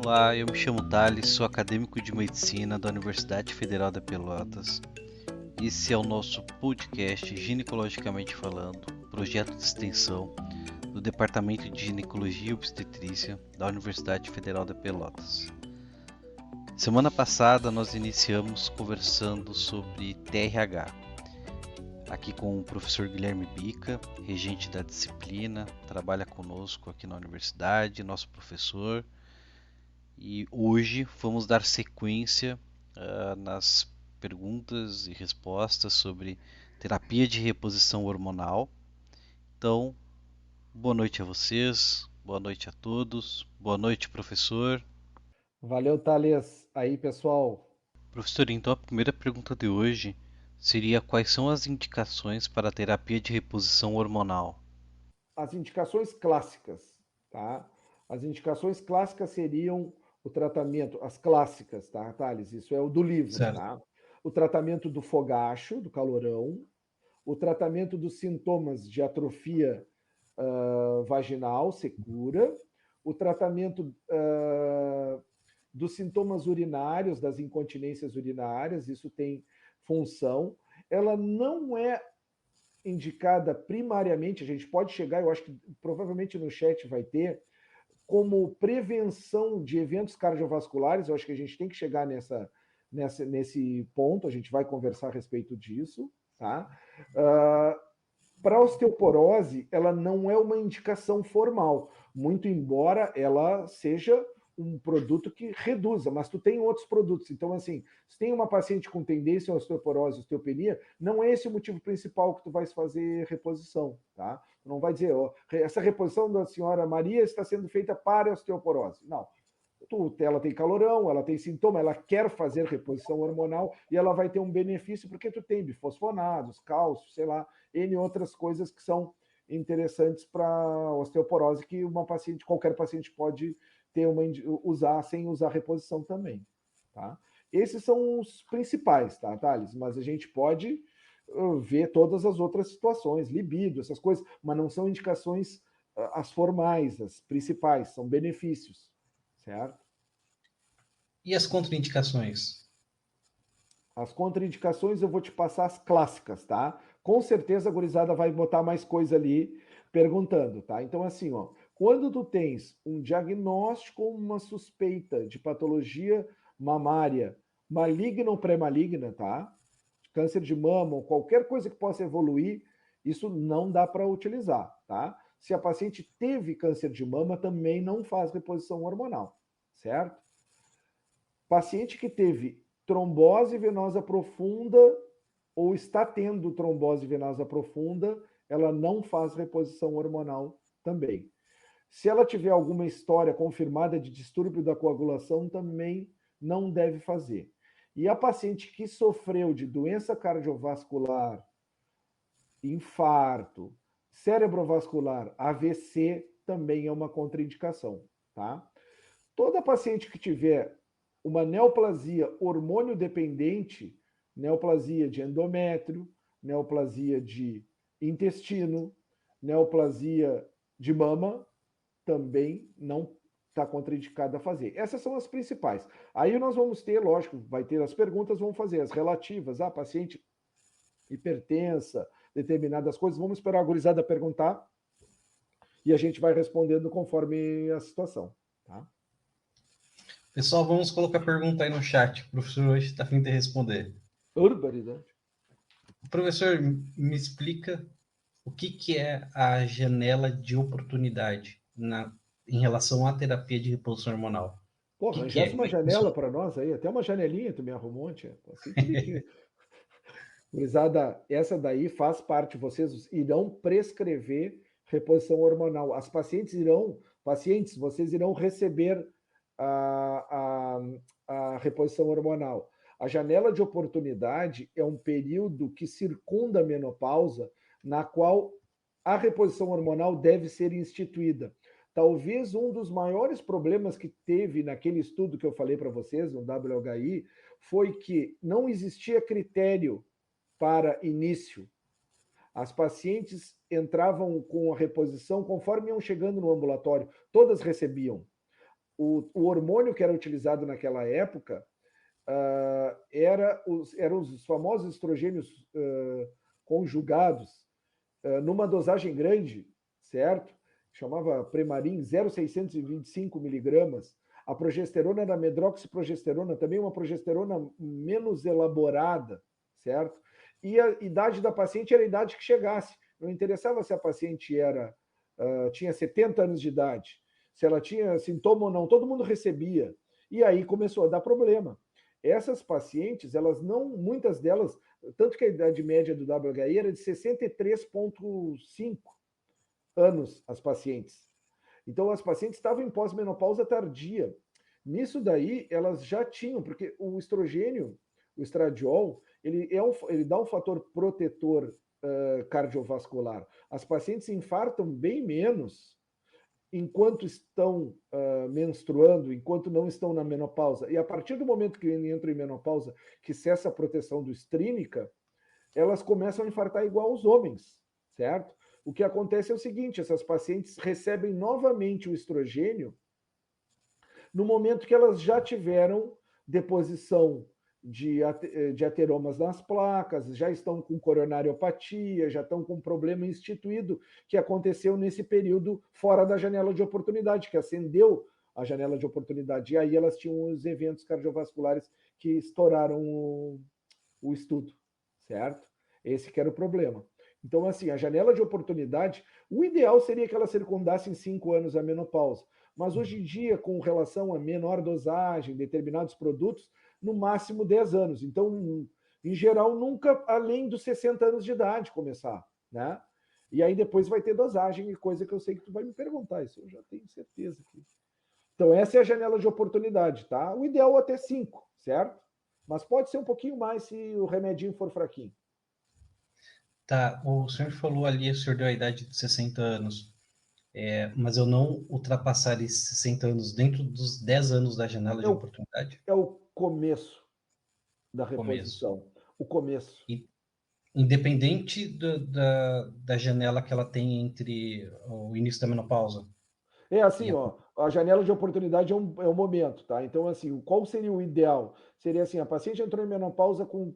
Olá, eu me chamo Thales, sou acadêmico de medicina da Universidade Federal de Pelotas. Esse é o nosso podcast Ginecologicamente Falando, projeto de extensão do Departamento de Ginecologia e Obstetrícia da Universidade Federal de Pelotas. Semana passada nós iniciamos conversando sobre TRH, aqui com o professor Guilherme Bica, regente da disciplina, trabalha conosco aqui na universidade, nosso professor. E hoje vamos dar sequência nas perguntas e respostas sobre terapia de reposição hormonal. Então, boa noite a vocês, boa noite a todos, boa noite, professor. Valeu, Thales. Aí, pessoal, Professor, então a primeira pergunta de hoje seria quais são as indicações para a terapia de reposição hormonal? as indicações clássicas, tá? As indicações clássicas seriam o tratamento, as clássicas, tá, Thales? Isso é o do livro, Certo. tá? O tratamento do fogacho, do calorão, o tratamento dos sintomas de atrofia vaginal secura, o tratamento dos sintomas urinários, das incontinências urinárias, isso tem função. Ela não é indicada primariamente, a gente pode chegar, eu acho que provavelmente no chat vai ter, como prevenção de eventos cardiovasculares, eu acho que a gente tem que chegar nesse ponto, a gente vai conversar a respeito disso, tá? Para a osteoporose, ela não é uma indicação formal, muito embora ela seja um produto que reduza, mas tu tem outros produtos. Então, assim, se tem uma paciente com tendência a osteoporose, osteopenia, não é esse o motivo principal que tu vais fazer reposição, tá? Tu não vai dizer, ó, essa reposição da senhora Maria está sendo feita para a osteoporose. Não. Ela tem calorão, ela tem sintoma, ela quer fazer reposição hormonal e ela vai ter um benefício porque tu tem bifosfonados, cálcio, sei lá, N outras coisas que são interessantes para osteoporose que qualquer paciente pode usar sem usar reposição também, tá? Esses são os principais, tá, Thales? Mas a gente pode ver todas as outras situações, libido, essas coisas, mas não são indicações as formais, as principais, são benefícios, certo? E as contraindicações? As contraindicações eu vou te passar as clássicas, tá? Com certeza a gurizada vai botar mais coisa ali perguntando, tá? Então, assim, ó, quando tu tens um diagnóstico ou uma suspeita de patologia mamária maligna ou pré-maligna, tá? Câncer de mama ou qualquer coisa que possa evoluir, isso não dá para utilizar, tá? Se a paciente teve câncer de mama, também não faz reposição hormonal, certo? Paciente que teve trombose venosa profunda ou está tendo trombose venosa profunda, ela não faz reposição hormonal também. Se ela tiver alguma história confirmada de distúrbio da coagulação, também não deve fazer. E a paciente que sofreu de doença cardiovascular, infarto, cerebrovascular, AVC, também é uma contraindicação, tá? Toda paciente que tiver uma neoplasia hormônio dependente, neoplasia de endométrio, neoplasia de intestino, neoplasia de mama, também não está contraindicada a fazer. Essas são as principais. Aí nós vamos ter, lógico, vai ter as perguntas, vamos fazer as relativas, paciente hipertensa, determinadas coisas, vamos esperar a gurizada perguntar e a gente vai respondendo conforme a situação, tá? Pessoal, vamos colocar a pergunta aí no chat. O professor hoje está afim de responder. Urbanidade. Professor, me explica o que é a janela de oportunidade em relação à terapia de reposição hormonal. Pô, O que é? arranjasse Como uma é que janela funciona? para nós aí, até uma janelinha tu me arrumou, tia. Assim direitinho. Gurizada, essa daí faz parte, vocês irão prescrever reposição hormonal. Pacientes, vocês irão receber a reposição hormonal. A janela de oportunidade é um período que circunda a menopausa, na qual a reposição hormonal deve ser instituída. Talvez um dos maiores problemas que teve naquele estudo que eu falei para vocês, no WHI, foi que não existia critério para início. As pacientes entravam com a reposição conforme iam chegando no ambulatório, todas recebiam. o hormônio que era utilizado naquela época eram os famosos estrogênios conjugados numa dosagem grande, certo? Chamava Premarin, 0,625 miligramas. A progesterona era medroxiprogesterona, também uma progesterona menos elaborada, certo? E a idade da paciente era a idade que chegasse. Não interessava se a paciente tinha 70 anos de idade, se ela tinha sintoma ou não, todo mundo recebia. E aí começou a dar problema. Essas pacientes, elas não, muitas delas, tanto que a idade média do WHI era de 63,5 anos, as pacientes. Então, as pacientes estavam em pós-menopausa tardia. Nisso daí, elas já tinham, porque o estrogênio, o estradiol, ele dá um fator protetor cardiovascular. As pacientes infartam bem menos enquanto estão menstruando, enquanto não estão na menopausa. E a partir do momento que entram em menopausa, que cessa a proteção do estrínica, elas começam a infartar igual aos homens, certo? O que acontece é o seguinte, essas pacientes recebem novamente o estrogênio no momento que elas já tiveram deposição de ateromas nas placas, já estão com coronariopatia, já estão com problema instituído que aconteceu nesse período fora da janela de oportunidade, que acendeu a janela de oportunidade. E aí elas tinham os eventos cardiovasculares que estouraram o estudo, certo? Esse que era o problema. Então, assim, a janela de oportunidade, o ideal seria que ela circundasse em 5 anos a menopausa. Mas hoje em dia, com relação a menor dosagem, determinados produtos, no máximo 10 anos. Então, em geral, nunca além dos 60 anos de idade começar, né? E aí depois vai ter dosagem, e coisa que eu sei que tu vai me perguntar, isso eu já tenho certeza. Então, essa é a janela de oportunidade, tá? O ideal é até 5, certo? Mas pode ser um pouquinho mais se o remedinho for fraquinho. Tá, o senhor falou ali, o senhor deu a idade de 60 anos, mas eu não ultrapassar esses 60 anos dentro dos 10 anos da janela de oportunidade? É o começo da Começo. reposição. O começo. E, independente da janela que ela tem entre o início da menopausa. É assim, ó, a janela de oportunidade é um momento, tá? Então, assim, qual seria o ideal? Seria assim, a paciente entrou em menopausa com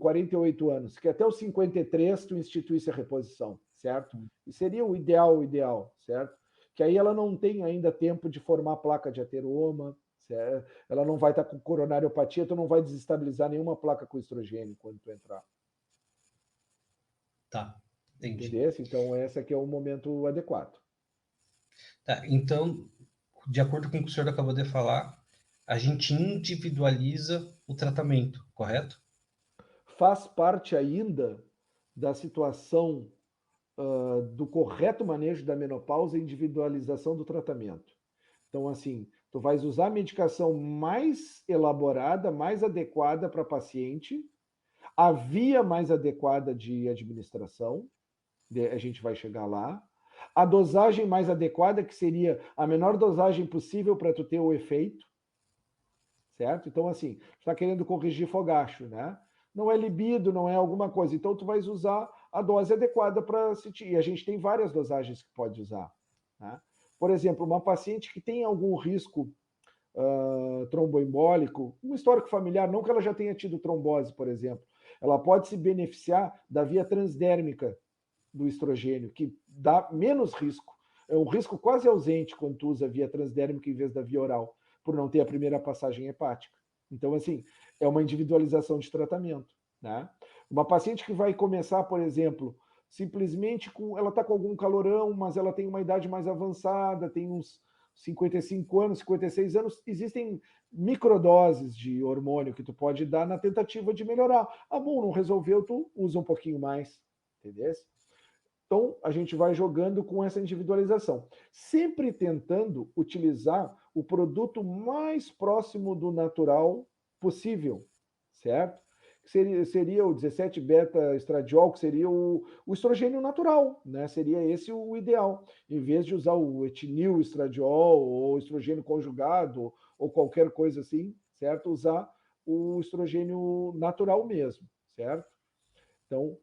48 anos, que até os 53 tu instituísse a reposição, certo? E seria o ideal, certo? Que aí ela não tem ainda tempo de formar placa de ateroma, certo? Ela não vai estar com coronariopatia, tu não vai desestabilizar nenhuma placa com estrogênio quando tu entrar. Tá, entendi. Entendeu? Então, esse aqui é o momento adequado. Tá, então, de acordo com o que o senhor acabou de falar, a gente individualiza o tratamento, correto? Faz parte ainda da situação do correto manejo da menopausa e individualização do tratamento. Então, assim, tu vais usar a medicação mais elaborada, mais adequada para a paciente, a via mais adequada de administração, a gente vai chegar lá, a dosagem mais adequada, que seria a menor dosagem possível para tu ter o efeito, certo? Então, assim, tu está querendo corrigir fogacho, né? Não é libido, não é alguma coisa. Então, tu vais usar a dose adequada para sentir. E a gente tem várias dosagens que pode usar. Né? Por exemplo, uma paciente que tem algum risco tromboembólico, um histórico familiar, não que ela já tenha tido trombose, por exemplo, ela pode se beneficiar da via transdérmica do estrogênio, que dá menos risco. É um risco quase ausente quando tu usa a via transdérmica em vez da via oral, por não ter a primeira passagem hepática. Então, assim, é uma individualização de tratamento. Né? Uma paciente que vai começar, por exemplo, simplesmente ela está com algum calorão, mas ela tem uma idade mais avançada, tem uns 55 anos, 56 anos, existem microdoses de hormônio que tu pode dar na tentativa de melhorar. Ah, bom, não resolveu, tu usa um pouquinho mais, entendeu? Então, a gente vai jogando com essa individualização, sempre tentando utilizar o produto mais próximo do natural possível, certo? Seria o 17-beta-estradiol, que seria o estrogênio natural, né? Seria esse o ideal. Em vez de usar o etinil estradiol ou estrogênio conjugado ou qualquer coisa assim, certo? Usar o estrogênio natural mesmo, certo? Então,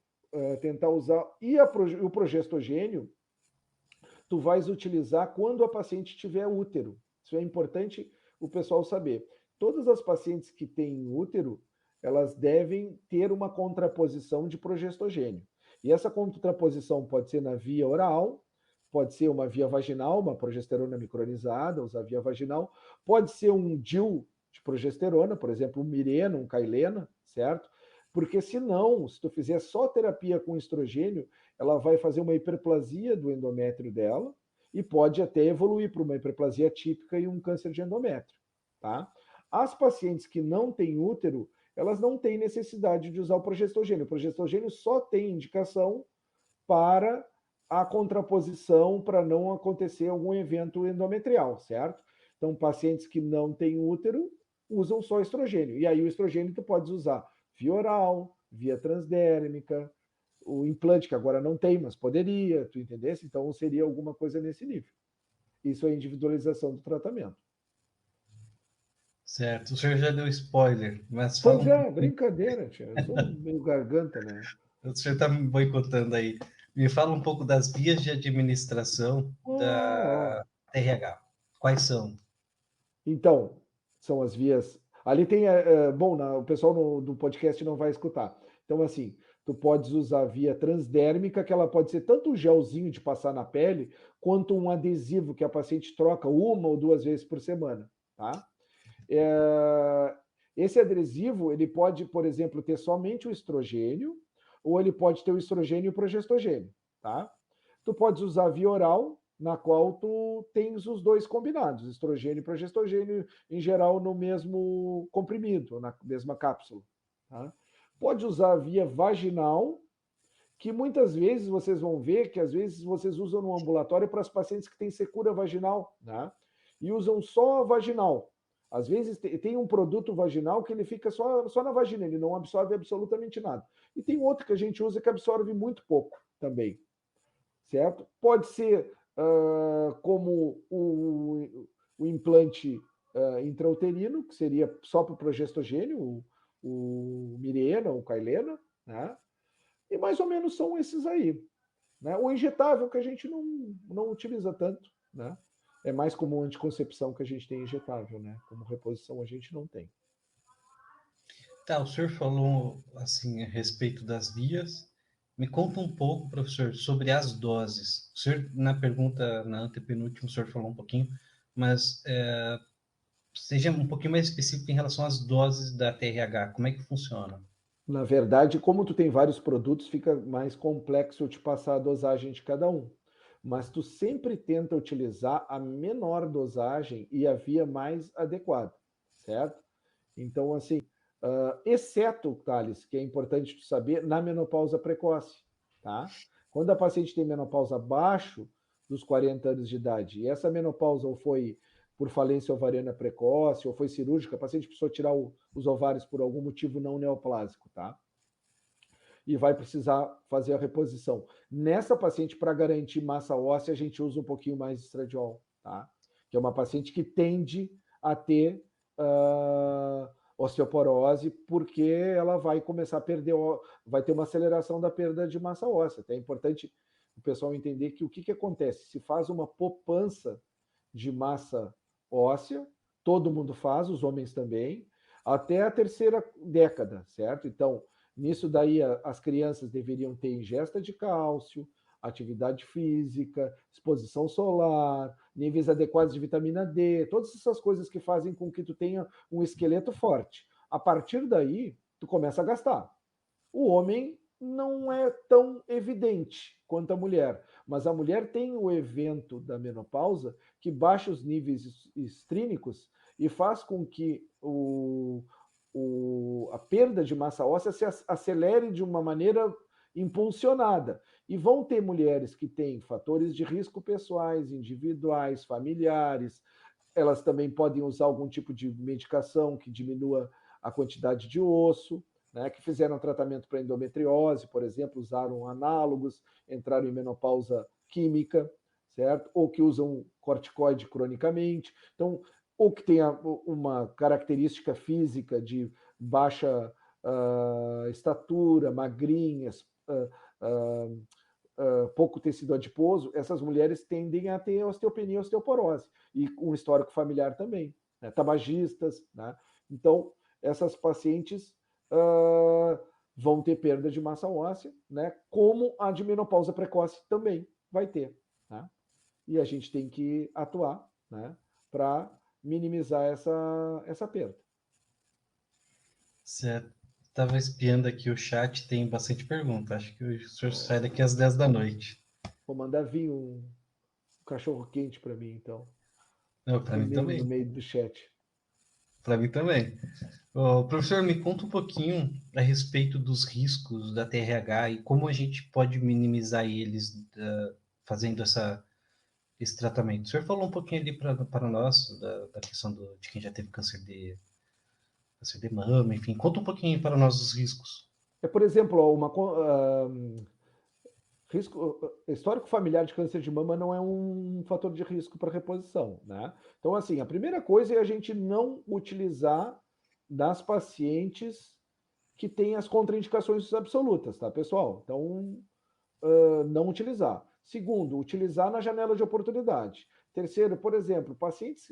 tentar usar. E o progestogênio, tu vais utilizar quando a paciente tiver útero. Isso é importante o pessoal saber. Todas as pacientes que têm útero, elas devem ter uma contraposição de progestogênio. E essa contraposição pode ser na via oral, pode ser uma via vaginal, uma progesterona micronizada, usar via vaginal, pode ser um DIU de progesterona, por exemplo, um Mirena, um Cailena, certo? Porque senão, se tu fizer só terapia com estrogênio, ela vai fazer uma hiperplasia do endométrio dela e pode até evoluir para uma hiperplasia típica e um câncer de endométrio, tá? As pacientes que não têm útero, elas não têm necessidade de usar o progestogênio. O progestogênio só tem indicação para a contraposição, para não acontecer algum evento endometrial, certo? Então, pacientes que não têm útero usam só estrogênio. E aí o estrogênio tu pode usar via oral, via transdérmica, o implante que agora não tem, mas poderia, tu entendesse? Então seria alguma coisa nesse nível. Isso é individualização do tratamento. Certo, o senhor já deu spoiler, mas fala Pois um é, pouquinho. brincadeira, tia. Eu sou meio garganta, né? O senhor está me boicotando aí. Me fala um pouco das vias de administração Oh. da TRH. Quais são? Então, são as vias. Ali tem. Bom, o pessoal do podcast não vai escutar. Então, assim, tu podes usar a via transdérmica, que ela pode ser tanto um gelzinho de passar na pele, quanto um adesivo que a paciente troca 1 ou 2 vezes por semana, tá? Esse adesivo, ele pode, por exemplo, ter somente o estrogênio, ou ele pode ter o estrogênio e o progestogênio, tá? Tu podes usar via oral, na qual tu tens os dois combinados, estrogênio e progestogênio, em geral, no mesmo comprimido, na mesma cápsula, tá? Pode usar via vaginal, que muitas vezes vocês vão ver que às vezes vocês usam no ambulatório para as pacientes que têm secura vaginal, né? E usam só a vaginal. Às vezes tem um produto vaginal que ele fica só na vagina, ele não absorve absolutamente nada. E tem outro que a gente usa que absorve muito pouco também, certo? Pode ser como o implante intrauterino, que seria só para o progestogênio, o Mirena, o Cailena, né? E mais ou menos são esses aí. Né? O injetável que a gente não utiliza tanto, né? É mais como anticoncepção que a gente tem injetável, né? Como reposição a gente não tem. Tá, o senhor falou assim a respeito das vias. Me conta um pouco, professor, sobre as doses. O senhor, na pergunta, na antepenúltima, o senhor falou um pouquinho, mas seja um pouquinho mais específico em relação às doses da TRH. Como é que funciona? Na verdade, como tu tem vários produtos, fica mais complexo eu te passar a dosagem de cada um. Mas tu sempre tenta utilizar a menor dosagem e a via mais adequada, certo? Então, assim, exceto, Thales, que é importante tu saber, na menopausa precoce, tá? Quando a paciente tem menopausa abaixo dos 40 anos de idade, e essa menopausa ou foi por falência ovariana precoce, ou foi cirúrgica, a paciente precisou tirar os ovários por algum motivo não neoplásico, tá? E vai precisar fazer a reposição. Nessa paciente, para garantir massa óssea, a gente usa um pouquinho mais de estradiol, tá? Que é uma paciente que tende a ter osteoporose, porque ela vai começar a perder, vai ter uma aceleração da perda de massa óssea. Então é importante o pessoal entender que o que acontece? Se faz uma poupança de massa óssea, todo mundo faz, os homens também, até a terceira década, certo? Então, nisso daí as crianças deveriam ter ingesta de cálcio, atividade física, exposição solar, níveis adequados de vitamina D, todas essas coisas que fazem com que tu tenha um esqueleto forte. A partir daí, tu começa a gastar. O homem não é tão evidente quanto a mulher, mas a mulher tem o evento da menopausa que baixa os níveis estrínicos e faz com que a perda de massa óssea se acelere de uma maneira impulsionada. E vão ter mulheres que têm fatores de risco pessoais, individuais, familiares. Elas também podem usar algum tipo de medicação que diminua a quantidade de osso, né, que fizeram tratamento para endometriose, por exemplo, usaram análogos, entraram em menopausa química, certo? Ou que usam corticoide cronicamente. Então, ou que tem uma característica física de baixa estatura, magrinhas, pouco tecido adiposo, essas mulheres tendem a ter osteopenia e osteoporose, e um histórico familiar também, né? Tabagistas, né? Então, essas pacientes vão ter perda de massa óssea, né? Como a de menopausa precoce também vai ter, né? E a gente tem que atuar, né, para minimizar essa perda. Certo. Estava espiando aqui o chat, tem bastante pergunta. Acho que o senhor sai daqui às 10 da noite. Vou mandar vir um cachorro quente para mim, então, Não, para mim no também. meio do chat. Para mim também. Ô, professor, me conta um pouquinho a respeito dos riscos da TRH e como a gente pode minimizar eles fazendo esse tratamento. O senhor falou um pouquinho ali para nós da questão de quem já teve câncer de mama, enfim. Conta um pouquinho para nós os riscos. Por exemplo, risco histórico familiar de câncer de mama não é um fator de risco para reposição, né? Então, assim, a primeira coisa é a gente não utilizar das pacientes que têm as contraindicações absolutas, tá, pessoal? Então, não utilizar. Segundo, utilizar na janela de oportunidade. Terceiro, por exemplo, pacientes.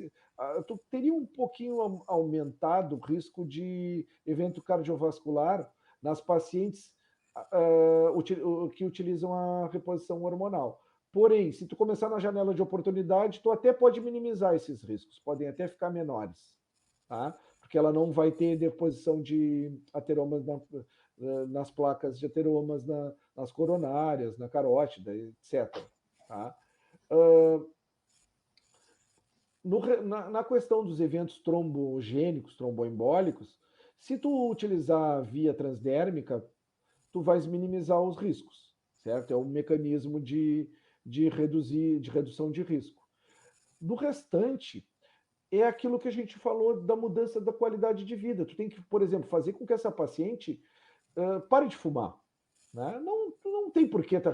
Tu teria um pouquinho aumentado o risco de evento cardiovascular nas pacientes que utilizam a reposição hormonal. Porém, se tu começar na janela de oportunidade, tu até pode minimizar esses riscos, podem até ficar menores, tá? Porque ela não vai ter deposição de ateromas nas placas de ateromas nas coronárias, na carótida, etc. Tá? Na questão dos eventos trombogênicos, tromboembólicos, se tu utilizar a via transdérmica, tu vais minimizar os riscos, certo? É um mecanismo de redução de risco. Do restante, é aquilo que a gente falou da mudança da qualidade de vida. Tu tem que, por exemplo, fazer com que essa paciente pare de fumar. Né? Não tem por que estar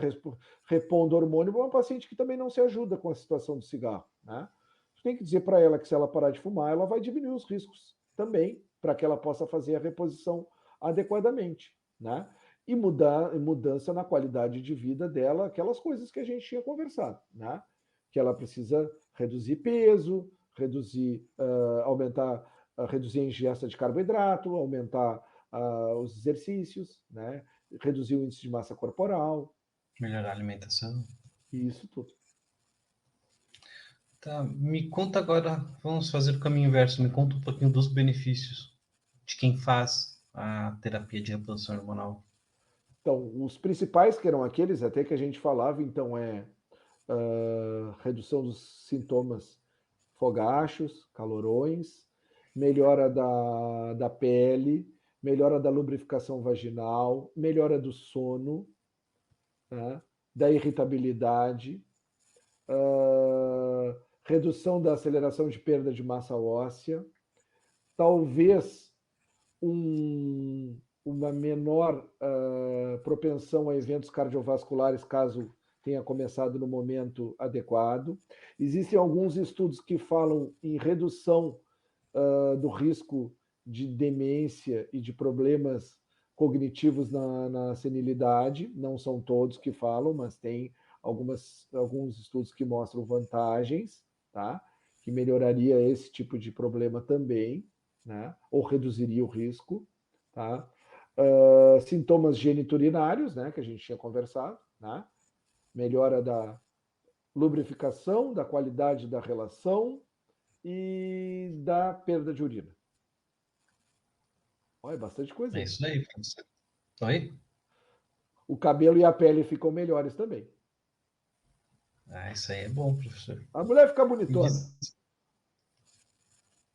repondo hormônio para uma paciente que também não se ajuda com a situação do cigarro. Né? Tu tem que dizer para ela que se ela parar de fumar, ela vai diminuir os riscos também, para que ela possa fazer a reposição adequadamente. Né? E mudança na qualidade de vida dela, aquelas coisas que a gente tinha conversado. Né? Que ela precisa reduzir peso, reduzir a ingesta de carboidrato, aumentar os exercícios, né? Reduzir o índice de massa corporal. Melhorar a alimentação. E isso tudo. Tá, me conta agora, vamos fazer o caminho inverso, me conta um pouquinho dos benefícios de quem faz a terapia de reposição hormonal. Então, os principais, que eram aqueles até que a gente falava, então redução dos sintomas fogachos, calorões, melhora da pele, melhora da lubrificação vaginal, melhora do sono, né? Da irritabilidade, redução da aceleração de perda de massa óssea, talvez uma menor propensão a eventos cardiovasculares, caso tenha começado no momento adequado. Existem alguns estudos que falam em redução do risco de demência e de problemas cognitivos na senilidade. Não são todos que falam, mas tem alguns estudos que mostram vantagens, tá? Que melhoraria esse tipo de problema também, né? Ou reduziria o risco, tá? Sintomas geniturinários, né? Que a gente tinha conversado, né? Melhora da lubrificação, da qualidade da relação e da perda de urina. Olha, bastante coisa. É isso aí, professor. Oi? O cabelo e a pele ficam melhores também. Ah, isso aí é bom, professor. A mulher fica bonitona.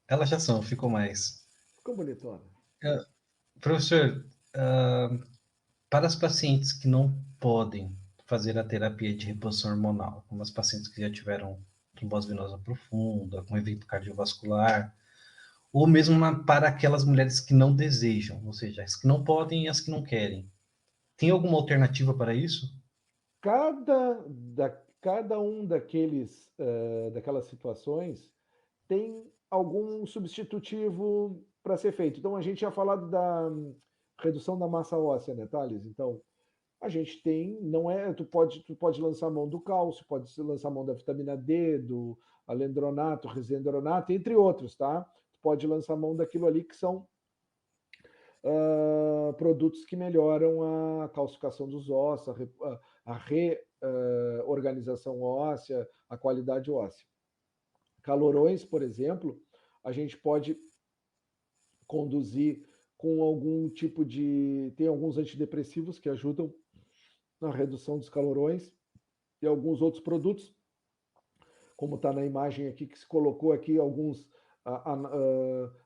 Elas já são, ficou mais. Ficou bonitona. Professor, para as pacientes que não podem fazer a terapia de reposição hormonal, como as pacientes que já tiveram trombose venosa profunda, com evento cardiovascular, ou mesmo para aquelas mulheres que não desejam, ou seja, as que não podem e as que não querem. Tem alguma alternativa para isso? Cada um daquelas situações tem algum substitutivo para ser feito. Então, a gente tinha falado da redução da massa óssea, né, Thales? Então, a gente tem, não é, tu pode lançar mão do cálcio, pode lançar mão da vitamina D, do alendronato, resendronato, entre outros, tá? Tu pode lançar mão daquilo ali que são produtos que melhoram a calcificação dos ossos, a reorganização óssea, a qualidade óssea. Calorões, por exemplo, a gente pode conduzir com algum tipo de... Tem alguns antidepressivos que ajudam na redução dos calorões e alguns outros produtos, como está na imagem aqui, que se colocou aqui alguns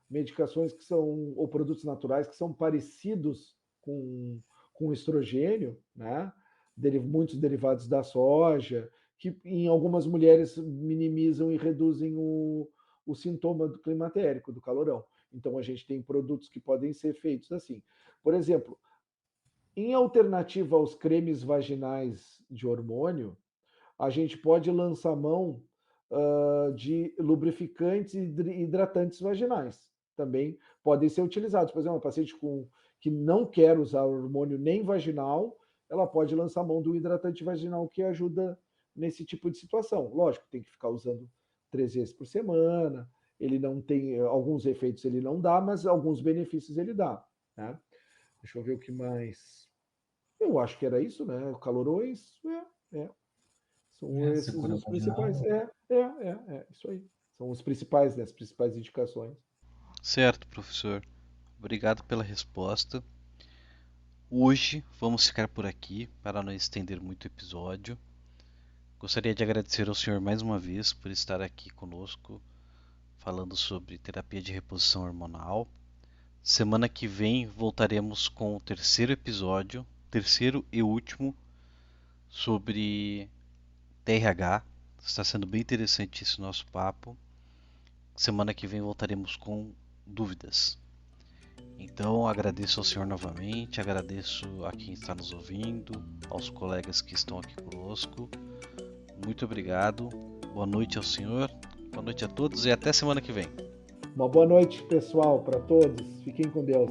medicações que são, ou produtos naturais que são parecidos com estrogênio, né? Muitos derivados da soja, que em algumas mulheres minimizam e reduzem o sintoma do climatérico, do calorão. Então a gente tem produtos que podem ser feitos assim. Por exemplo, em alternativa aos cremes vaginais de hormônio, a gente pode lançar mão de lubrificantes e hidratantes vaginais. Também podem ser utilizados. Por exemplo, uma paciente que não quer usar hormônio nem vaginal, ela pode lançar mão do hidratante vaginal que ajuda nesse tipo de situação. Lógico, tem que ficar usando 3 vezes por semana. Ele não tem alguns efeitos, ele não dá, mas alguns benefícios ele dá, né? Deixa eu ver o que mais. Eu acho que era isso, né? Calorões, são esses os principais. Isso aí. São os principais, né? As principais indicações. Certo, professor. Obrigado pela resposta. Hoje vamos ficar por aqui para não estender muito o episódio. Gostaria de agradecer ao senhor mais uma vez por estar aqui conosco falando sobre terapia de reposição hormonal. Semana que vem voltaremos com o terceiro episódio, terceiro e último, sobre TRH. Está sendo bem interessante esse nosso papo. Semana que vem voltaremos com dúvidas. Então agradeço ao senhor novamente, agradeço a quem está nos ouvindo, aos colegas que estão aqui conosco. Muito obrigado. Boa noite ao senhor, boa noite a todos e até semana que vem. Uma boa noite, pessoal, para todos. Fiquem com Deus.